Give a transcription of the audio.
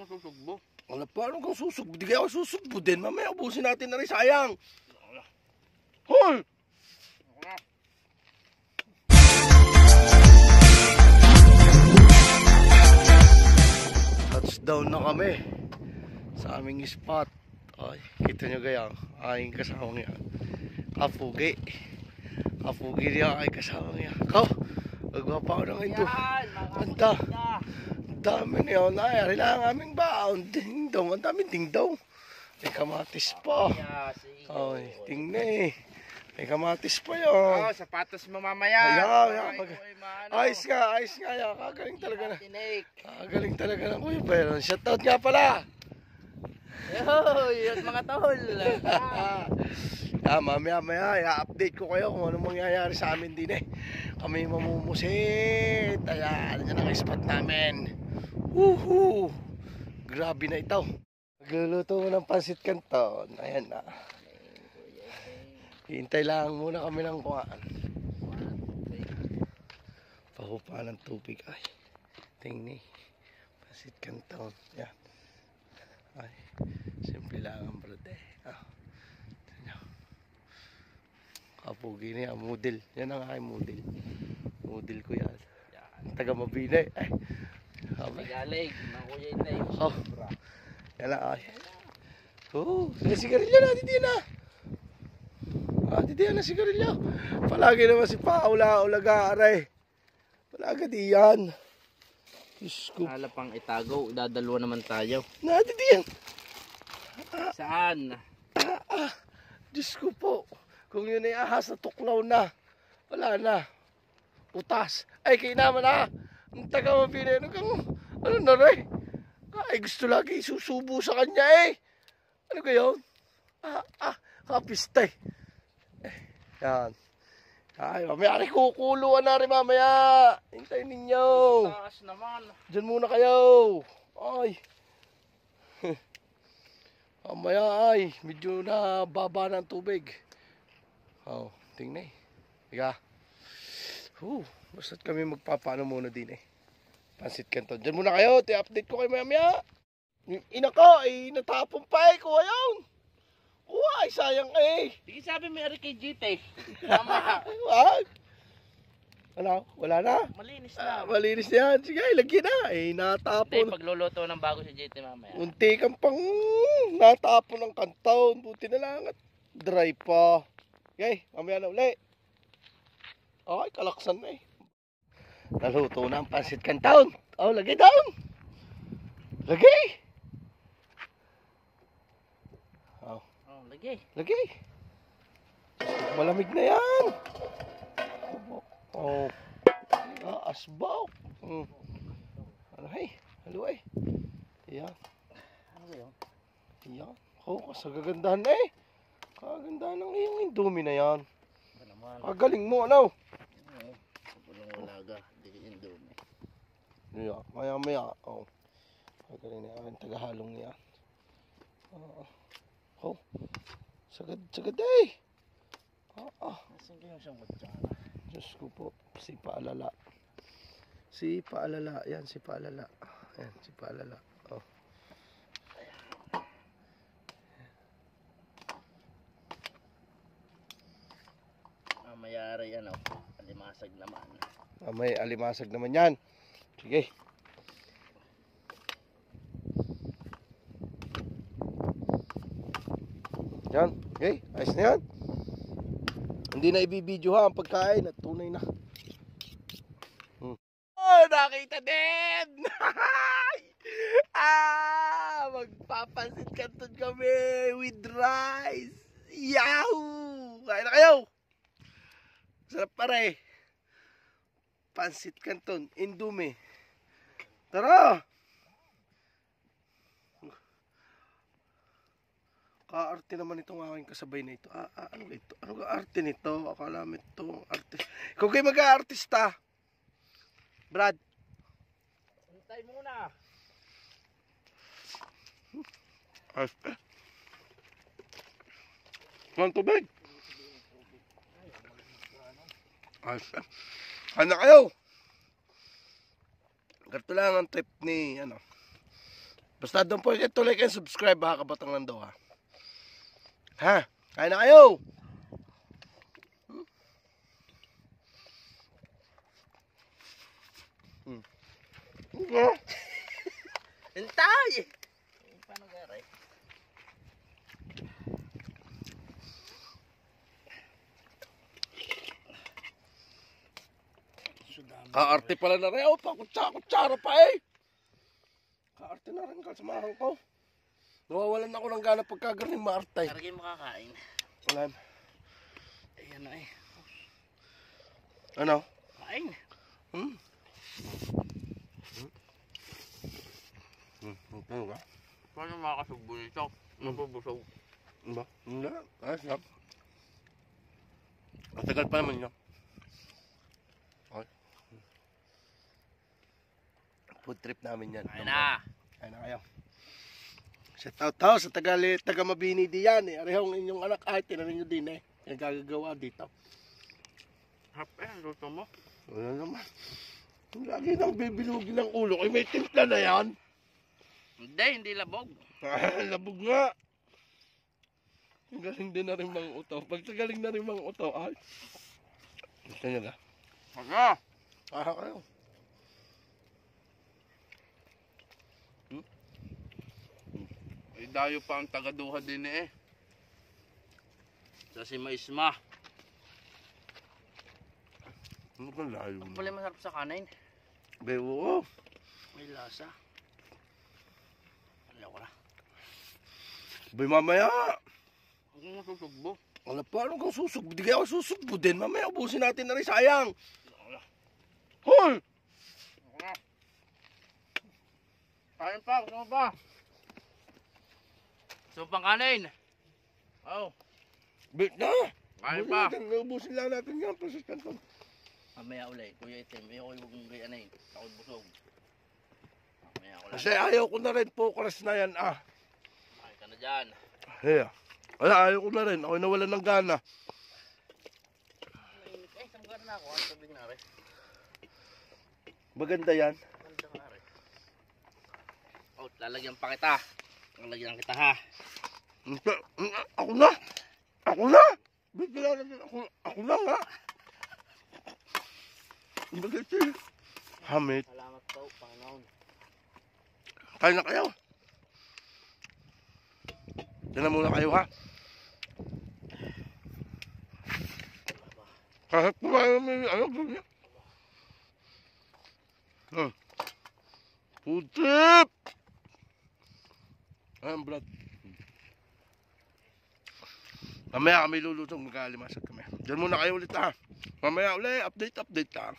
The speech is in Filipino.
kang susugbo. Ano pa? Anong kang susugbo? Di kaya ako susugbo din. Mamaya ubusin natin na rin. Sayang. Hoy! Touchdown na kami sa aming spot. Ay, kita nyo gaya aking kasama niya. Kapugi. Kapugi niya aking kasama niya. Ikaw, magpapa ko na ngayon to. Ang dami niya. Ay, lang ang aming baon. Ding dong. Ang daming ding dong. May kamatis pa. Ay, tingnan eh. May kamatis pa yun. Oh, sapatos mo mamaya. Ayos nga. Yan. Kagaling talaga na. Kagaling talaga na. Kuya Byron. Shoutout nga pala. Yoy, at mga tol. Mamaya i-update ko kayo kung anong mangyayari sa amin din eh. Kami mamumusit. Ayan, yan ang spot namin. Woohoo! Grabe na ito. Nagluluto mo ng pansit canton. Ayan na. Hintay lang muna kami ng kuhaan. Pahupa ng tubig. Ay, tingni. Pansit canton. Yan. Ay, simple lang ang brode. Kapugi niya, model. Yan ang aking model. Model ko yan. Taga Mabini. Ay. Galing, makuya inay. Oh. Yan lang ay. Oh, sigarilyo na, dito na. Dito na sigarilyo. Palagi naman si Paula-ulaga, aray. Palagi diyan. Isko. Hala pang itago, dadalwa naman tayo. Dito yan. Saan? Diyos ko po. Kung yun ay ahas na tuklaw na. Wala na. Utas. Ay, kainaman na. Ang taga Mabini. Ano na rin? Ay, gusto lagi isusubo sa kanya eh. Ano kayo? Kapistay. Yan. Ay, mamaya rin kukuluan na rin mamaya. Hintayin ninyo. Taas naman. Diyan muna kayo. Ay. Mamaya ay, medyo na baba ng tubig. Oh, tingnan eh. Higa. Basta't kami magpapaano muna din eh. Pansit canton. Diyan muna kayo. I-update ko kayo mamaya. Yung ina ko ay natapon pa eh. Kuha yun. Kuha ay sayang eh. Sige sabi may ari kay GT. Mamaya. Ano? Wala na? Malinis na. Malinis na yan. Sige, lagyan na. Eh, natapon. Hindi, pagluluto ng bago si GT mamaya. Unti kang pang natapon ng kanton. Buti na lang at dry pa. Okay, mamaya na uli. Okay, kalaksan na eh. Naluto na ang pansit canton. Oh, lagay down. Lagay. Oh, lagay. Lagay. Malamig na yan. Oh, asbaw. Ano hey, halo eh. Yan. Ano yun? Yan. Oh, kasagandahan na eh. Kagandahan ng iyong Indomie na yan. Kagaling mo, ano? Walang-walaga, di Indomie. Yeah, maya-maya. Oh. Kagaling na yan. Tagahalong niya. Oh. Sagad eh. Nasaan kayo siyang kutsara? Diyos ko po. Si Paalala. Si Paalala. Yan, si Paalala. Yan, si Paalala. Oh. Mayari ano, alimasag naman. May alimasag naman yan. Sige. Yan. Okay. Ayos na yan. Hindi na ibibidyo ha ang pagkain at tunay na. Oh, nakita din! Magpapansit canton kami with rice. Yahoo! Kain na kayo! Sarap pare. Pansit canton, Indomie. Tara! Kaarte naman itong aking kasabay na ito. Ano ito? Ano ka arte nito? Akala mo itong arte. Ikaw kayo mag-aartista. Brad. Hintay muna. Ang tubig. Ano kayo? Ganito lang ang trip ni Basta don't forget to like and subscribe ha, Kabatang Lando ha. Ha? Kain na kayo! Hintay! Paano gari? Kaarte pala na rin. Oh, kutsara pa eh. Kaarte na rin kasamahan ko. Nawawalan ako ng gana pagkagaling maartay. Karagay mo kakain. Wala. Ayan na eh. Ano? Kain. Ano ka? Paano makakasugbo nito? Nabubusog. Ba? Hindi. Ayos lang. Matagal pa naman yun. Okay. Food trip namin yan. Kain na. Kain na kayo. Shout out tao sa taga Mabini diyan eh. Arehong inyong anak ay tinanin nyo din eh. Yung gagagawa dito. Hape, luto mo. Wala naman. Lagi nang bibilugin ng ulo. Eh may timpla na yan. Hindi labog. Labog nga. Galing din na rin mga uto. Pag galing na rin mga uto, ay. Gusto nyo ka? Aga! Kayo. Ay dayo pa ang tagaduha din eh. Sa si Maisma. Ano ka layo Ang na? pala masarap sa kanin. Bewo. May lasa. Ano ko na? Bay mamaya. Ang masusugbo. Wala pa, ano kang susugbo? Di kaya ako susugbo din. Mamaya ubusin natin na rin, sayang. Hoy! Kain pa, gusto mo pa? Gusto mo pang kanin? Oh, Bit na. kain pa. Ubusin lang natin yan. Pasiskan ko. Mamaya ulit, Kuya Itim. Ayoko yung gayanin. Takot busog. Mamaya ko lang. Kasi ayaw ko na rin focus na yan ah. Kain ka na dyan. Yeah. Wala, ayaw ko na rin. Ako'y nawalan ng gana. Mainit eh, samgar na ako. Ano sabi na rin? Maganda yan. Ganda ka na rin. Oh, lalagyan pa kita. Lalagyan kita ha. Ako na. Ako na. Bigla natin ako na nga. Bakit eh? Hamid. Salamat po, Panginoon. Kain na kayo. Diyan na muna kayo ha. Kahit kumain namin ano gawin. Food trip! Ayan, Brad. Mamaya kami lulutong, mag-aalimasag kami. Diyan muna kayo ulit ha. Mamaya ulit, update lang.